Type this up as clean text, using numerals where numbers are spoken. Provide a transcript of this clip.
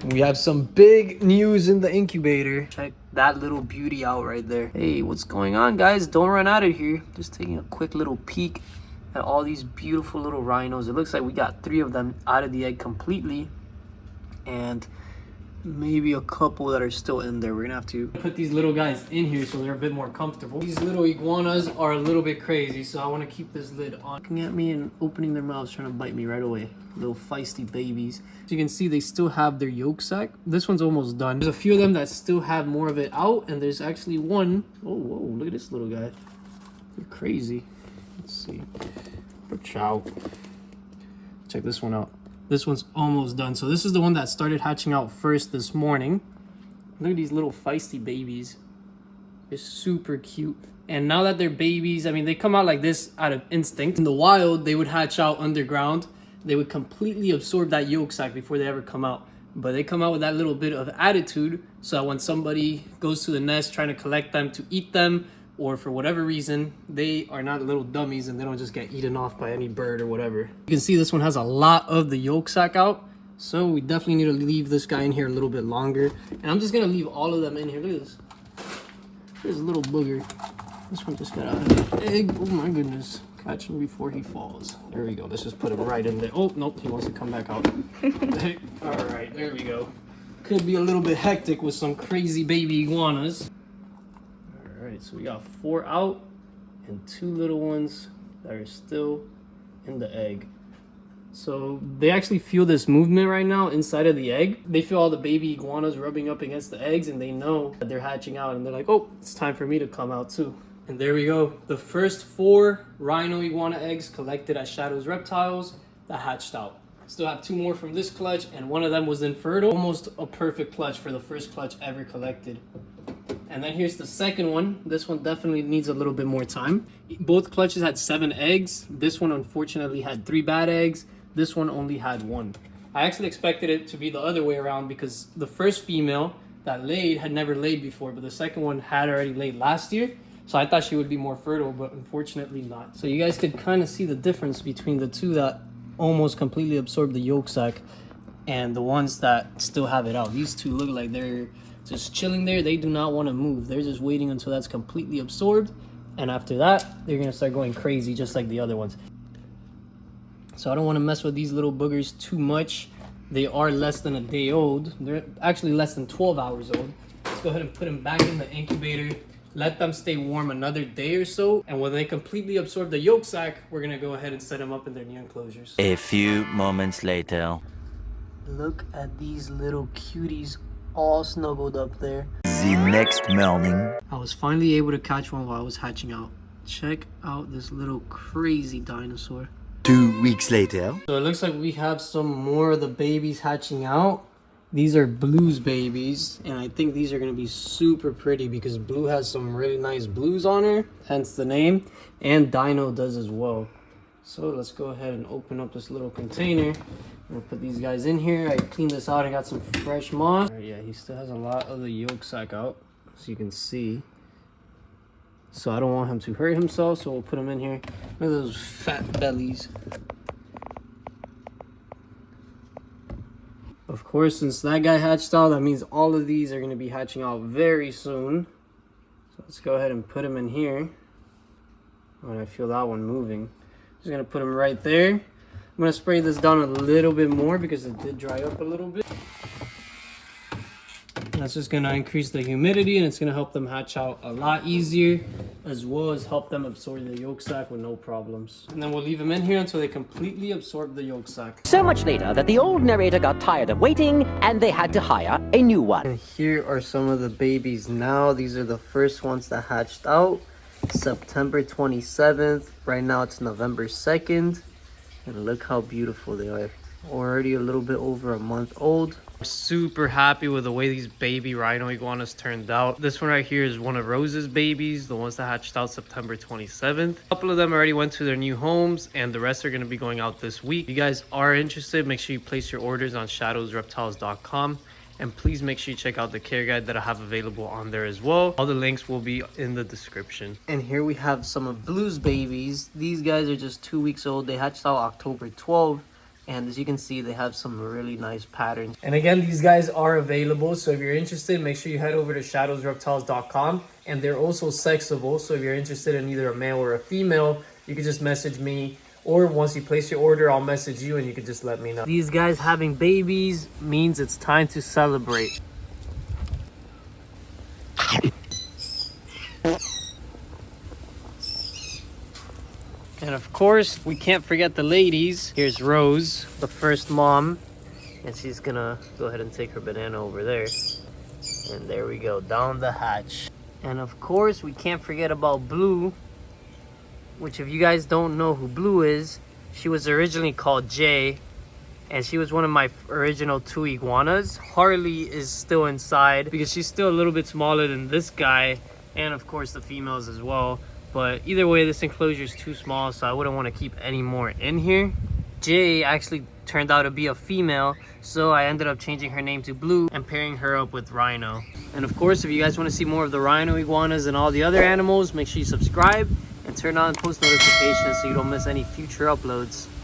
We have some big news in the incubator. Check that little beauty out right there. Hey, what's going on, guys? Don't run out of here. Just taking a quick little peek at all these beautiful little rhinos. It looks like we got 3 of them out of the egg completely, and maybe a couple that are still in there. We're gonna have to put these little guys in here so they're a bit more comfortable. These little iguanas are a little bit crazy, so I want to keep this lid on. Looking at me and opening their mouths, trying to bite me right away. Little feisty babies. So you can see they still have their yolk sac. This one's almost done. There's a few of them that still have more of it out, and there's actually one. Oh, whoa, look at this little guy. They're crazy. Let's see. Ciao. Check this one out. This one's almost done. So this is the one that started hatching out first this morning. Look at these little feisty babies. They're super cute. And now that they're babies, I mean, they come out like this out of instinct. In the wild, they would hatch out underground. They would completely absorb that yolk sac before they ever come out. But they come out with that little bit of attitude, so that when somebody goes to the nest trying to collect them to eat them, or for whatever reason, they are not little dummies and they don't just get eaten off by any bird or whatever. You can see this one has a lot of the yolk sac out, so we definitely need to leave this guy in here a little bit longer. And I'm just gonna leave all of them in here. Look at this. There's a little booger. This one just got out of the egg. Oh my goodness. Catch him before he falls. There we go. Let's just put him right in there. Oh, nope, he wants to come back out. All right, there we go. Could be a little bit hectic with some crazy baby iguanas. All right, so we got 4 out and 2 little ones that are still in the egg. So they actually feel this movement right now inside of the egg. They feel all the baby iguanas rubbing up against the eggs, and they know that they're hatching out, and they're like, oh, it's time for me to come out too. And there we go. The first 4 rhino iguana eggs collected at Shadows Reptiles that hatched out. Still have 2 more from this clutch, and one of them was infertile. Almost a perfect clutch for the first clutch ever collected. And then here's the second one. This one definitely needs a little bit more time. Both clutches had 7 eggs. This one unfortunately had 3 bad eggs. This one only had 1. I actually expected it to be the other way around, because the first female that laid had never laid before, but the second one had already laid last year. So I thought she would be more fertile, but unfortunately not. So you guys could kind of see the difference between the 2 that almost completely absorbed the yolk sac and the ones that still have it out. These 2 look like they're just chilling there. They do not want to move. They're just waiting until that's completely absorbed. And after that, they're going to start going crazy just like the other ones. So I don't want to mess with these little boogers too much. They are less than a day old. They're actually less than 12 hours old. Let's go ahead and put them back in the incubator. Let them stay warm another day or so. And when they completely absorb the yolk sac, we're going to go ahead and set them up in their new enclosures. A few moments later. Look at these little cuties all snuggled up there. The next morning. I was finally able to catch one while I was hatching out. Check out this little crazy dinosaur. 2 weeks later. So it looks like we have some more of the babies hatching out. These are Blue's babies, and I think these are going to be super pretty because Blue has some really nice blues on her, hence the name, and Dino does as well. So let's go ahead and open up this little container. We'll put these guys in here. I cleaned this out. I got some fresh moss. Right, yeah, he still has a lot of the yolk sac out, so you can see. So I don't want him to hurt himself, so we'll put him in here. Look at those fat bellies. Of course, since that guy hatched out, that means all of these are going to be hatching out very soon. So let's go ahead and put him in here. When I feel that one moving. Just going to put him right there. I'm going to spray this down a little bit more because it did dry up a little bit. That's just going to increase the humidity, and it's going to help them hatch out a lot easier, as well as help them absorb the yolk sac with no problems. And then we'll leave them in here until they completely absorb the yolk sac. So much later that the old narrator got tired of waiting and they had to hire a new one. And here are some of the babies now. These are the first ones that hatched out. September 27th. Right now it's November 2nd. And look how beautiful they are. Already a little bit over a month old. I'm super happy with the way these baby rhino iguanas turned out. This one right here is one of Rose's babies, the ones that hatched out September 27th. A couple of them already went to their new homes, and the rest are going to be going out this week. If you guys are interested, make sure you place your orders on shadowsreptiles.com. And please make sure you check out the care guide that I have available on there as well. All the links will be in the description. And here we have some of Blue's babies. These guys are just 2 weeks old. They hatched out October 12th. And as you can see, they have some really nice patterns. And again, these guys are available. So if you're interested, make sure you head over to shadowsreptiles.com. And they're also sexable. So if you're interested in either a male or a female, you can just message me. Or once you place your order, I'll message you and you can just let me know. These guys having babies means it's time to celebrate. And of course, we can't forget the ladies. Here's Rose, the first mom. And she's gonna go ahead and take her banana over there. And there we go, down the hatch. And of course, we can't forget about Blue. Which if you guys don't know who Blue is, she was originally called Jay. And she was one of my original 2 iguanas. Harley is still inside because she's still a little bit smaller than this guy. And of course the females as well. But either way, this enclosure is too small, so I wouldn't want to keep any more in here. Jay actually turned out to be a female, so I ended up changing her name to Blue and pairing her up with Rhino. And of course, if you guys want to see more of the rhino iguanas and all the other animals, make sure you subscribe and turn on post notifications so you don't miss any future uploads.